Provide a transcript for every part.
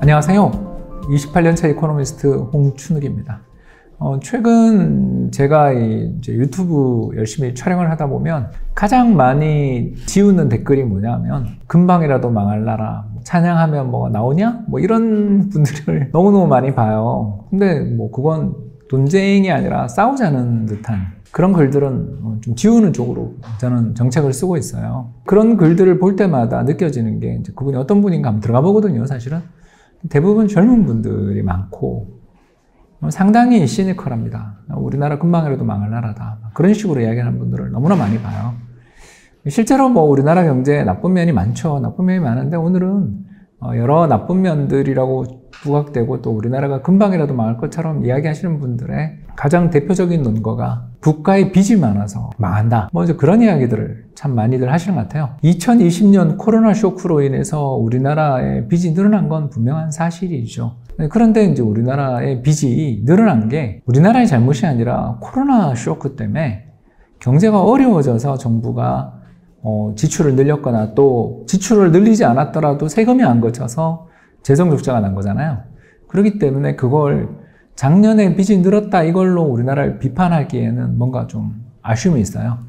안녕하세요. 28년차 이코노미스트 홍춘욱입니다. 최근 제가 이제 유튜브 열심히 촬영을 하다 보면 가장 많이 지우는 댓글이 뭐냐면 금방이라도 망할라라, 찬양하면 뭐가 나오냐? 뭐 이런 분들을 너무너무 많이 봐요. 근데 뭐 그건 논쟁이 아니라 싸우자는 듯한 그런 글들은 좀 지우는 쪽으로 저는 정책을 쓰고 있어요. 그런 글들을 볼 때마다 느껴지는 게 이제 그분이 어떤 분인가 한번 들어가 보거든요, 사실은. 대부분 젊은 분들이 많고 상당히 시니컬합니다. 우리나라 금방이라도 망할 나라다. 그런 식으로 이야기하는 분들을 너무나 많이 봐요. 실제로 뭐 우리나라 경제에 나쁜 면이 많죠. 나쁜 면이 많은데 오늘은 여러 나쁜 면들이라고 부각되고 또 우리나라가 금방이라도 망할 것처럼 이야기하시는 분들의 가장 대표적인 논거가 국가의 빚이 많아서 망한다. 뭐 이제 그런 이야기들을 참 많이들 하시는 것 같아요. 2020년 코로나 쇼크로 인해서 우리나라의 빚이 늘어난 건 분명한 사실이죠. 그런데 이제 우리나라의 빚이 늘어난 게 우리나라의 잘못이 아니라 코로나 쇼크 때문에 경제가 어려워져서 정부가 지출을 늘렸거나 또 지출을 늘리지 않았더라도 세금이 안 거쳐서 재정 적자가 난 거잖아요. 그렇기 때문에 그걸 작년에 빚이 늘었다 이걸로 우리나라를 비판하기에는 뭔가 좀 아쉬움이 있어요.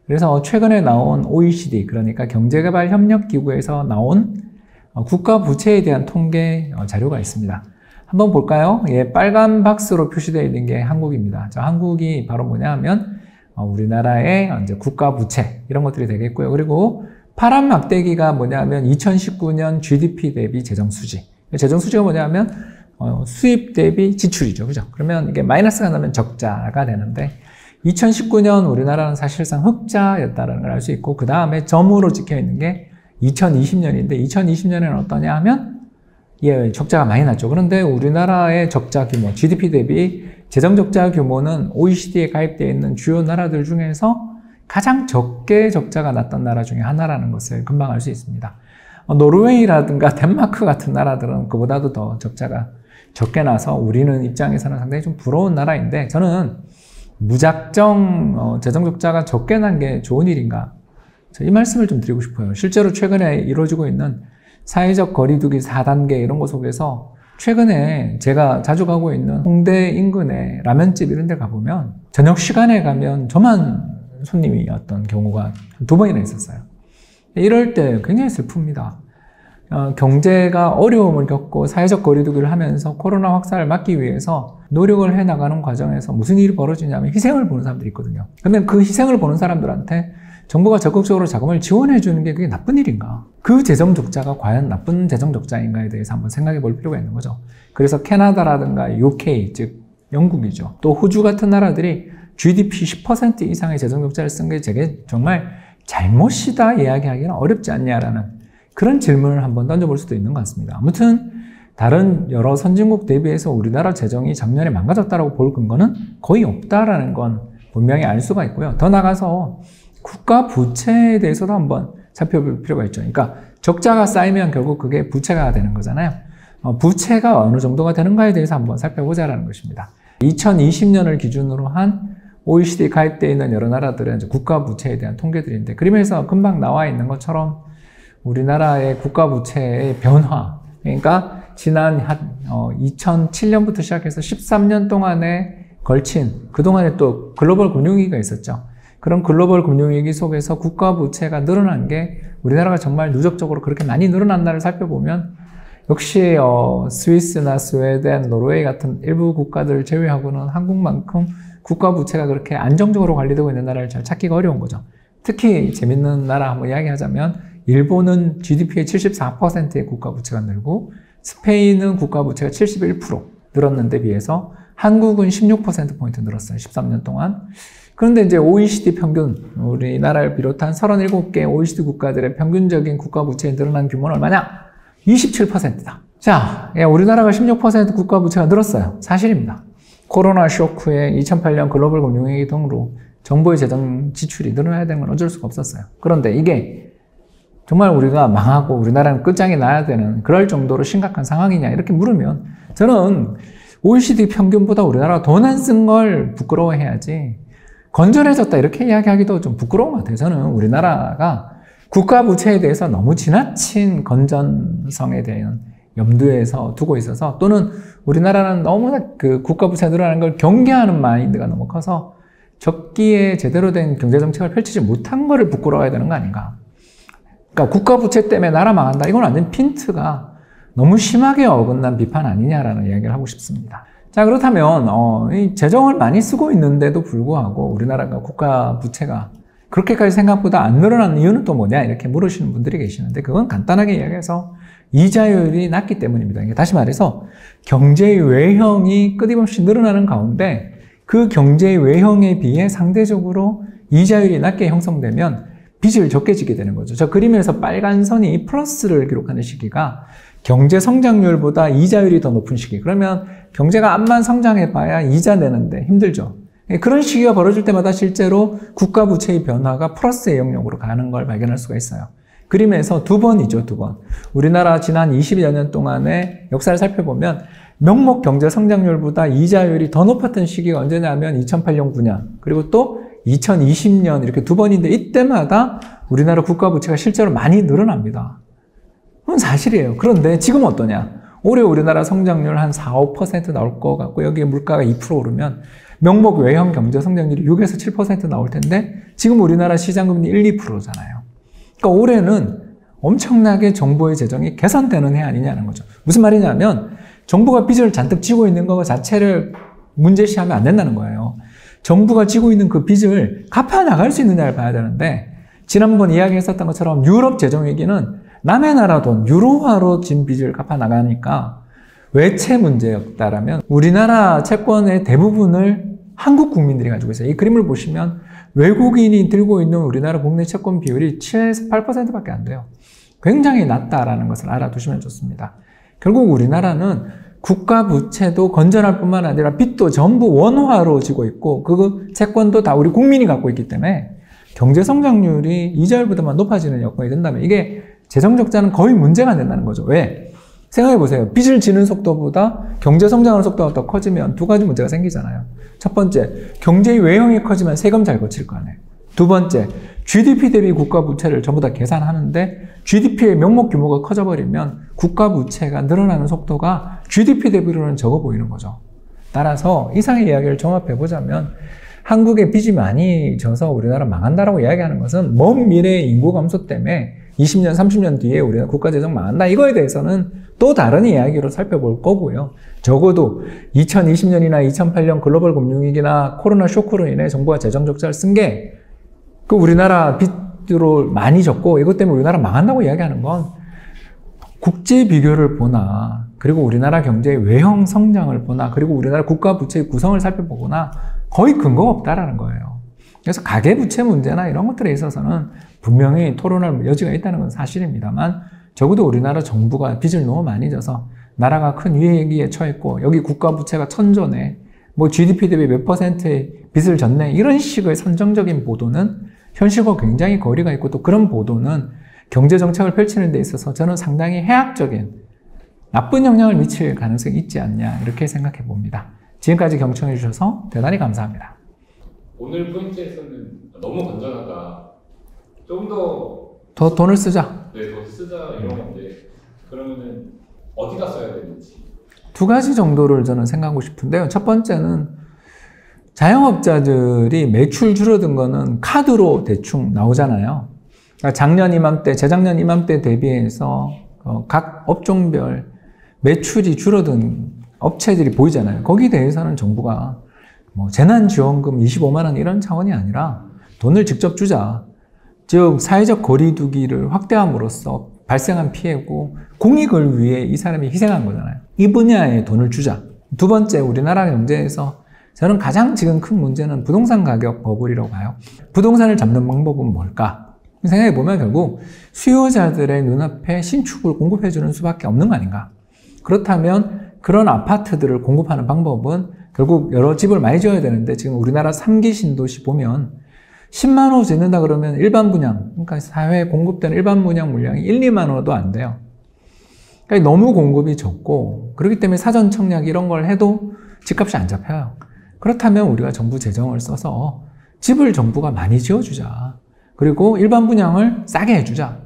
그래서 최근에 나온 OECD, 그러니까 경제개발협력기구에서 나온 국가 부채에 대한 통계 자료가 있습니다. 한번 볼까요? 예, 빨간 박스로 표시되어 있는 게 한국입니다. 한국이 바로 뭐냐 하면 우리나라의 이제 국가 부채 이런 것들이 되겠고요. 그리고 파란 막대기가 뭐냐면 2019년 GDP 대비 재정 수지. 재정 수지가 뭐냐면 수입 대비 지출이죠. 그죠? 그러면 이게 마이너스가 나면 적자가 되는데 2019년 우리나라는 사실상 흑자였다는 걸 알 수 있고 그 다음에 점으로 찍혀 있는 게 2020년인데 2020년에는 어떠냐 하면 예, 적자가 많이 났죠. 그런데 우리나라의 적자 규모, GDP 대비 재정 적자 규모는 OECD에 가입되어 있는 주요 나라들 중에서 가장 적게 적자가 났던 나라 중에 하나라는 것을 금방 알 수 있습니다. 노르웨이라든가 덴마크 같은 나라들은 그보다도 더 적자가 적게 나서 우리는 입장에서는 상당히 좀 부러운 나라인데 저는 무작정 재정 적자가 적게 난 게 좋은 일인가? 이 말씀을 좀 드리고 싶어요. 실제로 최근에 이루어지고 있는 사회적 거리두기 4단계 이런 것 속에서 최근에 제가 자주 가고 있는 홍대 인근의 라면집 이런 데 가보면 저녁 시간에 가면 저만 손님이었던 경우가 2번이나 있었어요. 이럴 때 굉장히 슬픕니다. 경제가 어려움을 겪고 사회적 거리두기를 하면서 코로나 확산을 막기 위해서 노력을 해나가는 과정에서 무슨 일이 벌어지냐면 희생을 보는 사람들이 있거든요. 근데 그 희생을 보는 사람들한테 정부가 적극적으로 자금을 지원해 주는 게 그게 나쁜 일인가? 그 재정 적자가 과연 나쁜 재정 적자인가에 대해서 한번 생각해 볼 필요가 있는 거죠. 그래서 캐나다라든가 UK, 즉 영국이죠. 또 호주 같은 나라들이 GDP 10% 이상의 재정 적자를 쓴 게 저게 정말 잘못이다 이야기하기는 어렵지 않냐라는 그런 질문을 한번 던져볼 수도 있는 것 같습니다. 아무튼 다른 여러 선진국 대비해서 우리나라 재정이 작년에 망가졌다고 볼 근거는 거의 없다라는 건 분명히 알 수가 있고요. 더 나가서 국가 부채에 대해서도 한번 살펴볼 필요가 있죠. 그러니까 적자가 쌓이면 결국 그게 부채가 되는 거잖아요. 부채가 어느 정도가 되는가에 대해서 한번 살펴보자라는 것입니다. 2020년을 기준으로 한 OECD 가입되어 있는 여러 나라들의 이제 국가 부채에 대한 통계들인데 그림에서 금방 나와 있는 것처럼 우리나라의 국가 부채의 변화, 그러니까 지난 2007년부터 시작해서 13년 동안에 걸친 그동안에 또 글로벌 금융위기가 있었죠. 그런 글로벌 금융위기 속에서 국가 부채가 늘어난 게 우리나라가 정말 누적적으로 그렇게 많이 늘어났나를 살펴보면 역시 스위스나 스웨덴, 노르웨이 같은 일부 국가들을 제외하고는 한국만큼 국가 부채가 그렇게 안정적으로 관리되고 있는 나라를 잘 찾기가 어려운 거죠. 특히 재밌는 나라 한번 이야기하자면 일본은 GDP의 74%의 국가 부채가 늘고 스페인은 국가 부채가 71% 늘었는데 비해서 한국은 16%포인트 늘었어요. 13년 동안. 그런데 이제 OECD 평균, 우리나라를 비롯한 37개 OECD 국가들의 평균적인 국가 부채에 늘어난 규모는 얼마냐? 27%다. 자, 우리나라가 16% 국가 부채가 늘었어요. 사실입니다. 코로나 쇼크에 2008년 글로벌 금융위기 등으로 정부의 재정 지출이 늘어나야 되는 건 어쩔 수가 없었어요. 그런데 이게 정말 우리가 망하고 우리나라는 끝장이 나야 되는 그럴 정도로 심각한 상황이냐 이렇게 물으면 저는 OECD 평균보다 우리나라가 돈 안 쓴 걸 부끄러워해야지 건전해졌다 이렇게 이야기하기도 좀 부끄러운 것 같아요. 저는 우리나라가 국가 부채에 대해서 너무 지나친 건전성에 대한 염두에서 두고 있어서, 또는 우리나라는 너무나 그 국가 부채가 늘어나는 걸 경계하는 마인드가 너무 커서 적기에 제대로 된 경제정책을 펼치지 못한 거를 부끄러워야 되는 거 아닌가. 그러니까 국가 부채 때문에 나라 망한다. 이건 완전 핀트가 너무 심하게 어긋난 비판 아니냐라는 이야기를 하고 싶습니다. 자, 그렇다면 이 재정을 많이 쓰고 있는데도 불구하고 우리나라가 국가 부채가 그렇게까지 생각보다 안 늘어나는 이유는 또 뭐냐 이렇게 물으시는 분들이 계시는데, 그건 간단하게 이야기해서 이자율이 낮기 때문입니다. 다시 말해서 경제의 외형이 끊임없이 늘어나는 가운데 그 경제의 외형에 비해 상대적으로 이자율이 낮게 형성되면 빚을 적게 지게 되는 거죠. 저 그림에서 빨간 선이 플러스를 기록하는 시기가 경제 성장률보다 이자율이 더 높은 시기. 그러면 경제가 암만 성장해봐야 이자 내는데 힘들죠. 그런 시기가 벌어질 때마다 실제로 국가 부채의 변화가 플러스의 영역으로 가는 걸 발견할 수가 있어요. 그림에서 두 번이죠, 두 번. 우리나라 지난 20여 년 동안의 역사를 살펴보면 명목 경제 성장률보다 이자율이 더 높았던 시기가 언제냐면 2008년, 9년, 그리고 또 2020년 이렇게 두 번인데, 이때마다 우리나라 국가 부채가 실제로 많이 늘어납니다. 그건 사실이에요. 그런데 지금 어떠냐? 올해 우리나라 성장률 한 4, 5% 나올 것 같고, 여기에 물가가 2% 오르면 명목 외형 경제 성장률이 6에서 7% 나올 텐데, 지금 우리나라 시장금리 1, 2%잖아요. 그러니까 올해는 엄청나게 정부의 재정이 개선되는 해 아니냐는 거죠. 무슨 말이냐면 정부가 빚을 잔뜩 지고 있는 것 자체를 문제시하면 안 된다는 거예요. 정부가 지고 있는 그 빚을 갚아 나갈 수 있느냐를 봐야 되는데, 지난번 이야기했었던 것처럼 유럽 재정위기는 남의 나라 돈, 유로화로 진 빚을 갚아 나가니까 외채 문제였다라면, 우리나라 채권의 대부분을 한국 국민들이 가지고 있어요. 이 그림을 보시면 외국인이 들고 있는 우리나라 국내 채권 비율이 7에서 8%밖에 안 돼요. 굉장히 낮다라는 것을 알아두시면 좋습니다. 결국 우리나라는 국가 부채도 건전할 뿐만 아니라 빚도 전부 원화로 지고 있고, 그 채권도 다 우리 국민이 갖고 있기 때문에 경제 성장률이 이자율보다만 높아지는 여건이 된다면 이게 재정 적자는 거의 문제가 안 된다는 거죠. 왜? 생각해 보세요. 빚을 지는 속도보다 경제 성장하는 속도가 더 커지면 두 가지 문제가 생기잖아요. 첫 번째, 경제의 외형이 커지면 세금 잘 거칠 거 아니에요. 두 번째, GDP 대비 국가 부채를 전부 다 계산하는데 GDP의 명목 규모가 커져버리면 국가 부채가 늘어나는 속도가 GDP 대비로는 적어 보이는 거죠. 따라서 이상의 이야기를 종합해보자면, 한국의 빚이 많이 져서 우리나라 망한다라고 이야기하는 것은 먼 미래의 인구 감소 때문에 20년, 30년 뒤에 우리나라 국가재정 망한다, 이거에 대해서는 또 다른 이야기로 살펴볼 거고요. 적어도 2020년이나 2008년 글로벌 금융위기나 코로나 쇼크로 인해 정부가 재정 적자를 쓴 게 그 우리나라 빚으로 많이 졌고, 이것 때문에 우리나라 망한다고 이야기하는 건 국제 비교를 보나, 그리고 우리나라 경제의 외형 성장을 보나, 그리고 우리나라 국가 부채의 구성을 살펴보거나 거의 근거가 없다라는 거예요. 그래서 가계부채 문제나 이런 것들에 있어서는 분명히 토론할 여지가 있다는 건 사실입니다만, 적어도 우리나라 정부가 빚을 너무 많이 져서 나라가 큰 위기에 처했고, 여기 국가 부채가 천조네, 뭐 GDP 대비 몇 %의 빚을 졌네, 이런 식의 선정적인 보도는 현실과 굉장히 거리가 있고, 또 그런 보도는 경제정책을 펼치는 데 있어서 저는 상당히 해악적인 나쁜 영향을 미칠 가능성이 있지 않냐, 이렇게 생각해 봅니다. 지금까지 경청해 주셔서 대단히 감사합니다. 오늘 포인트에서는 너무 건전하다, 좀 더 돈을 쓰자. 네, 더 쓰자 이런 건데, 그러면은 어디다 써야 되는지 두 가지 정도를 저는 생각하고 싶은데요. 첫 번째는 자영업자들이 매출 줄어든 거는 카드로 대충 나오잖아요. 그러니까 작년 이맘때, 재작년 이맘때 대비해서 각 업종별 매출이 줄어든 업체들이 보이잖아요. 거기에 대해서는 정부가 뭐 재난지원금 25만 원 이런 차원이 아니라 돈을 직접 주자. 즉 사회적 거리두기를 확대함으로써 발생한 피해고 공익을 위해 이 사람이 희생한 거잖아요. 이 분야에 돈을 주자. 두 번째, 우리나라 경제에서 저는 가장 지금 큰 문제는 부동산 가격 버블이라고 봐요. 부동산을 잡는 방법은 뭘까? 생각해보면 결국 수요자들의 눈앞에 신축을 공급해주는 수밖에 없는 거 아닌가? 그렇다면 그런 아파트들을 공급하는 방법은 결국 여러 집을 많이 지어야 되는데, 지금 우리나라 3기 신도시 보면 10만 호 짓는다 그러면 일반 분양, 그러니까 사회에 공급되는 일반 분양 물량이 1, 2만 호도 안 돼요. 그러니까 너무 공급이 적고, 그렇기 때문에 사전 청약 이런 걸 해도 집값이 안 잡혀요. 그렇다면 우리가 정부 재정을 써서 집을 정부가 많이 지어주자. 그리고 일반 분양을 싸게 해주자.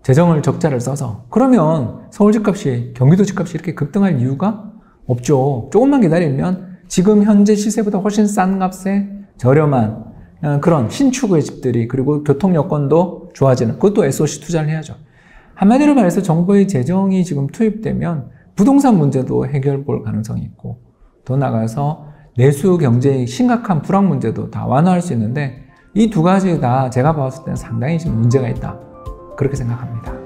재정을 적자를 써서. 그러면 서울 집값이, 경기도 집값이 이렇게 급등할 이유가 없죠. 조금만 기다리면 지금 현재 시세보다 훨씬 싼 값에 저렴한 그런 신축의 집들이, 그리고 교통 여건도 좋아지는, 그것도 SOC 투자를 해야죠. 한마디로 말해서 정부의 재정이 지금 투입되면 부동산 문제도 해결 볼 가능성이 있고, 더 나아가서 내수 경제의 심각한 불황 문제도 다 완화할 수 있는데, 이 두 가지 다 제가 봤을 때는 상당히 지금 문제가 있다, 그렇게 생각합니다.